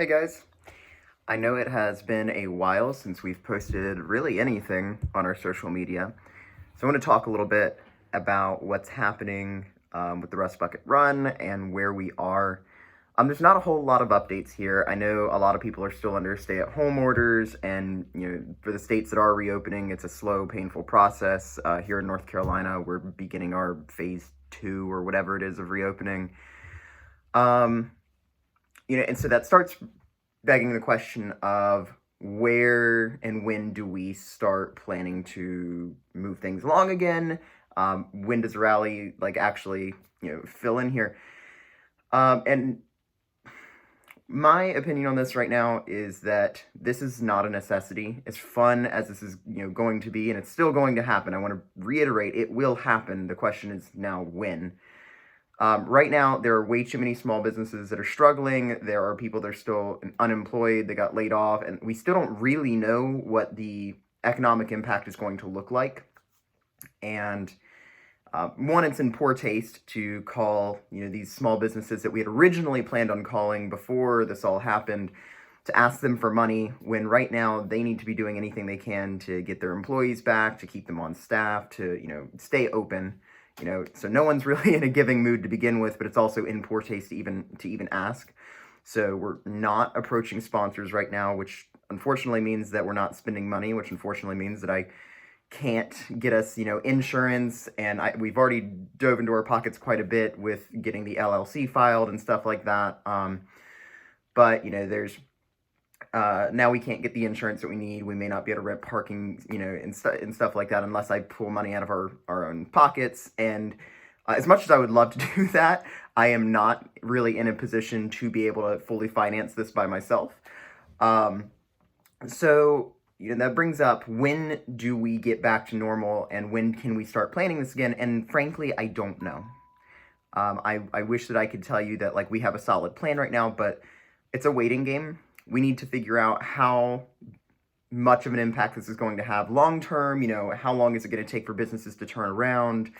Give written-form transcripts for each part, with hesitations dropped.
Hey guys, I know it has been a while since we've posted really anything on our social media, so I want to talk a little bit about what's happening with the RustBucket Run and where we are. There's not a whole lot of updates here. I know a lot of people are still under stay-at-home orders, and for the states that are reopening, it's a slow, painful process. Here in North Carolina, we're beginning our phase 2 or whatever it is of reopening. And so that starts begging the question of where and when do we start planning to move things along again? When does rally actually fill in here? And my opinion on this right now is that this is not a necessity. As fun as this is going to be, and it's still going to happen. I want to reiterate, it will happen. The question is now when. Right now, there are way too many small businesses that are struggling. There are people that are still unemployed, that got laid off, and we still don't really know what the economic impact is going to look like. And one, it's in poor taste to call these small businesses that we had originally planned on calling before this all happened to ask them for money, when right now they need to be doing anything they can to get their employees back, to keep them on staff, to stay open. So no one's really in a giving mood to begin with, but it's also in poor taste to even ask. So we're not approaching sponsors right now, which unfortunately means that we're not spending money, which unfortunately means that I can't get us, insurance, and we've already dove into our pockets quite a bit with getting the LLC filed and stuff like that. But there's now we can't get the insurance that we need. We may not be able to rent parking, and stuff like that, unless I pull money out of our own pockets. And as much as I would love to do that, I am not really in a position to be able to fully finance this by myself. So that brings up, when do we get back to normal, and when can we start planning this again? And frankly, I don't know. I wish that I could tell you that we have a solid plan right now, but it's a waiting game. We need to figure out how much of an impact this is going to have long term. How long is it going to take for businesses to turn around?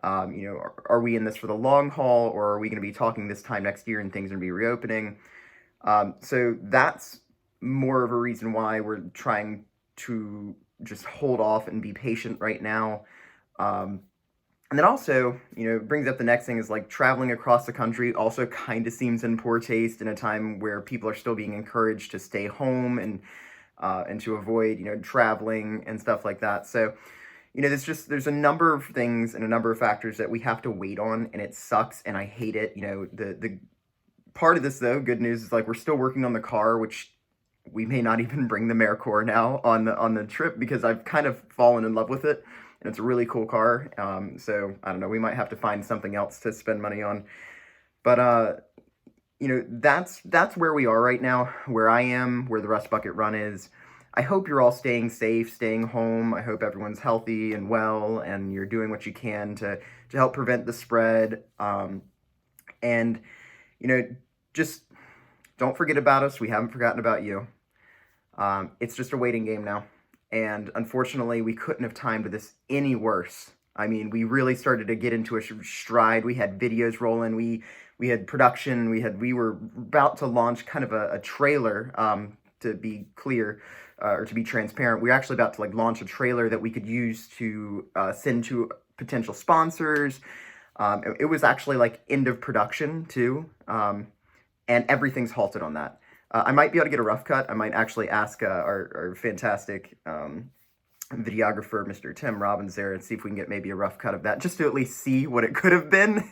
Are we in this for the long haul, or are we going to be talking this time next year and things are going to be reopening? So that's more of a reason why we're trying to just hold off and be patient right now. And then also, it brings up the next thing is traveling across the country also kind of seems in poor taste in a time where people are still being encouraged to stay home and to avoid, traveling and stuff like that. So, there's a number of things and a number of factors that we have to wait on, and it sucks and I hate it. The part of this though, good news, is we're still working on the car, which we may not even bring the AmeriCorps now on the trip because I've kind of fallen in love with it. And it's a really cool car, so I don't know, we might have to find something else to spend money on. But, that's where we are right now, where I am, where the RustBucket Run is. I hope you're all staying safe, staying home. I hope everyone's healthy and well, and you're doing what you can to help prevent the spread. And, just don't forget about us. We haven't forgotten about you. It's just a waiting game now. And unfortunately, we couldn't have timed this any worse. I mean, we really started to get into a stride. We had videos rolling. We had production. We were about to launch kind of a trailer. To be clear, or to be transparent, we were actually about to launch a trailer that we could use to send to potential sponsors. It was actually end of production too, and everything's halted on that. I might be able to get a rough cut. I might actually ask our fantastic videographer, Mr. Tim Robbins, there, and see if we can get maybe a rough cut of that, just to at least see what it could have been.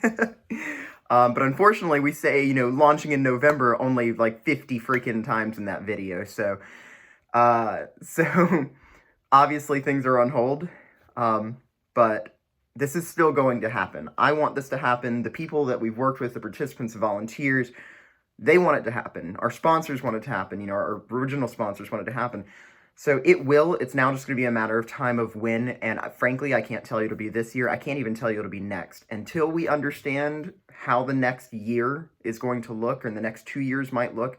But unfortunately, we say, launching in November only 50 freaking times in that video. So obviously things are on hold, but this is still going to happen. I want this to happen. The people that we've worked with, the participants, the volunteers, they want it to happen. Our sponsors want it to happen. Our original sponsors want it to happen. So it will. It's now just going to be a matter of time of when. And frankly, I can't tell you it'll be this year. I can't even tell you it'll be next. Until we understand how the next year is going to look, or the next 2 years might look,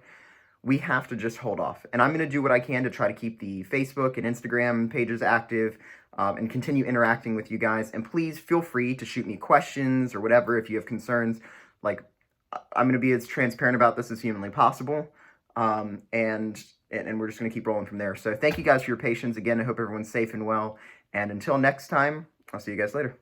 we have to just hold off. And I'm going to do what I can to try to keep the Facebook and Instagram pages active, and continue interacting with you guys. And please feel free to shoot me questions or whatever if you have concerns. I'm going to be as transparent about this as humanly possible. And we're just going to keep rolling from there. So thank you guys for your patience. Again, I hope everyone's safe and well. And until next time, I'll see you guys later.